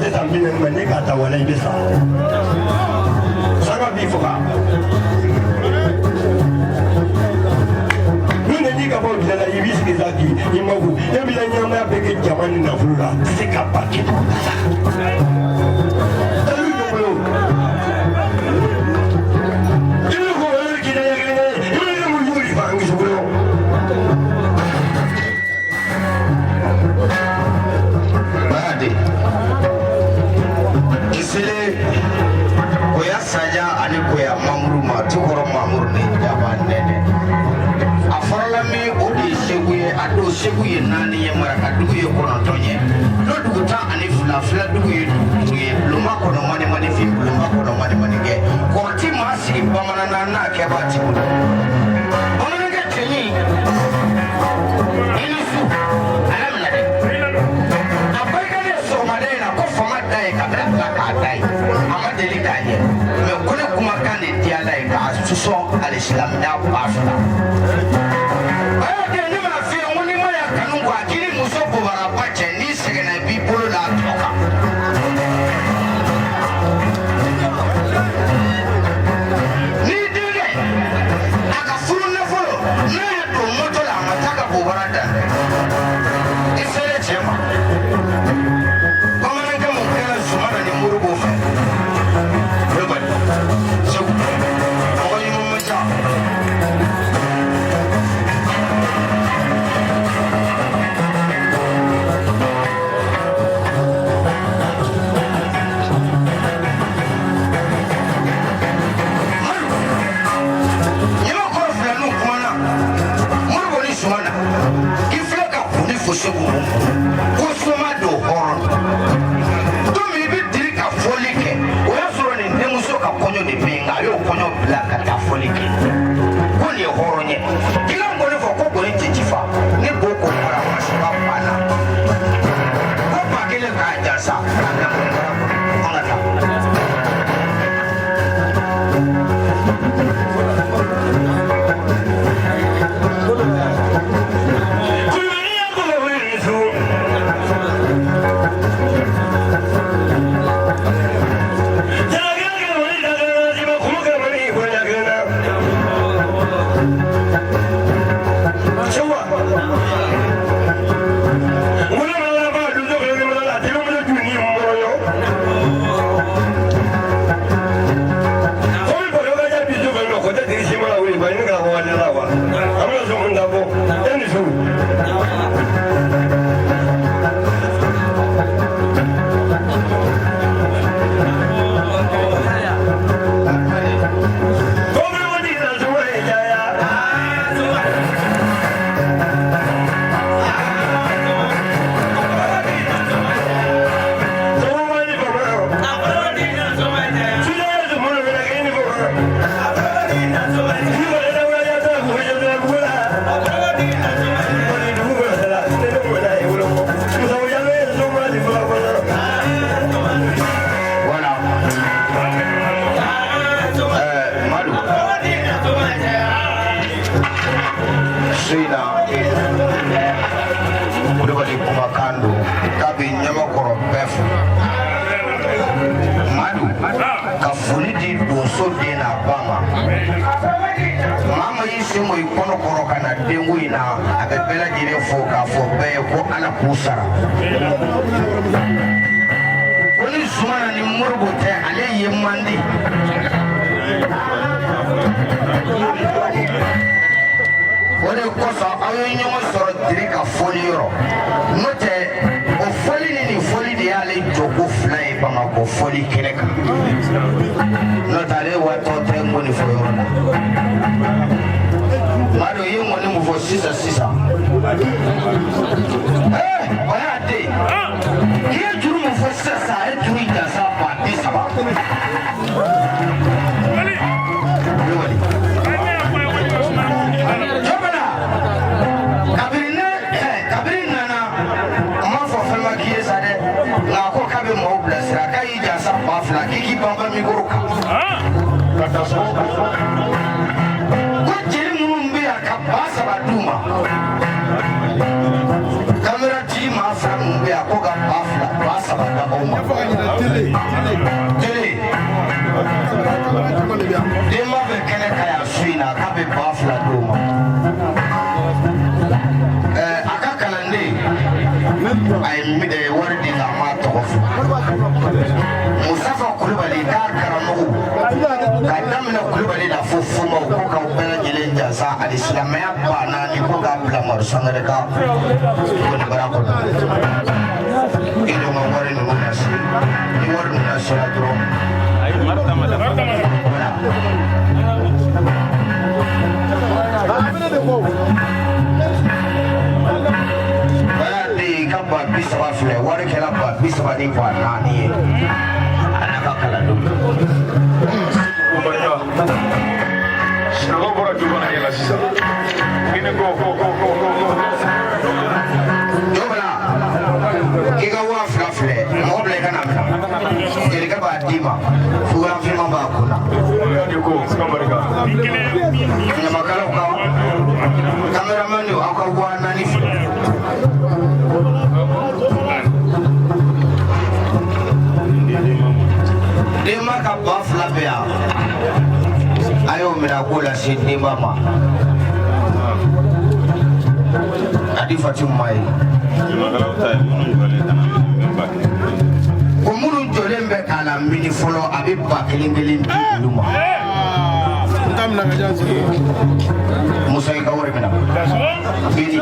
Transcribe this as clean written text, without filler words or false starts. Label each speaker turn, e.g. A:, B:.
A: te tambine ngane kata wala ibesa sanga bifoka nune diga bo bila ibisi zaki imagu ya bila nyama ya peke jamani na fula sika pakito talu noblo ilu ko kina ya kina ilu mo yuri bangi soblo Kisile koya saja ani koya mamuru ma tukoro mamuru ni jaba nene afarala mi odi seguye ado seguye nani ye maraka dugu ye kono tonye no dugu ta ani fula fula dugu ye luma kono mani mani fi luma kono mani mani ge korti masi bamana na ke bati bamana ge teni inisu alamna de abaga ne so madena ko fama dai kabla ka dai amadeli kaye me kone kuma kane dia dai ka suso alislam da pasla ayo de ni ma fi woni ma ya kanu kwa kiri muso ko bara pache ni segena bi polo da toka ni dire aka fulu na fulu na ya to moto la mataka ko bara da isere chema Madou kafuni di doso de na bama mama yisi mo ikono koro kana dengu ina abebela jire fo ka fo be ko ala kusara koni sumana ni murgo te ale yemandi wale kosa ayo nyomo soro dirika foli yoro note o foli ni foli de ale jogo fly bama ko foli keleka notale wato te ngoni fo yoro Madou yi ngoni mu fo sisa wala de ye juru mu fo sisa e juru ita sa pa disaba Kiki bamba miguruka kwa jiri mumbi akabasa baduma kamera tima afra mumbi akoga bafla basa sabada oma tele dema be kene kaya suina ka be bafla doma aka kalande ay wardi la ma to Sekou Coulibaly ka karamu ka damna Coulibaly da fofuma ko ka bana jelen jasa al-islamiyya bana ni ko ga blamar sangare ka ko ni barako ido ma wari no nasi ni wari no nasi la dro ay marta mala ba bisaba fle wari kala ba bisaba ni kwa nani anaka kala do ubaya shiro bora jubana yela sisa ine go dobala kiga wa fle moble kana ele ka ba dima fuga fima ba kuna ko skamarika nya makala ka cameraman yo akwa nani Dema ka bafla bea ayo mina kula si dema ma adi fatim mai umuru jolembe kala mini folo abi bakilingilin luma ndamna ngajanzi musa ka wore mina bini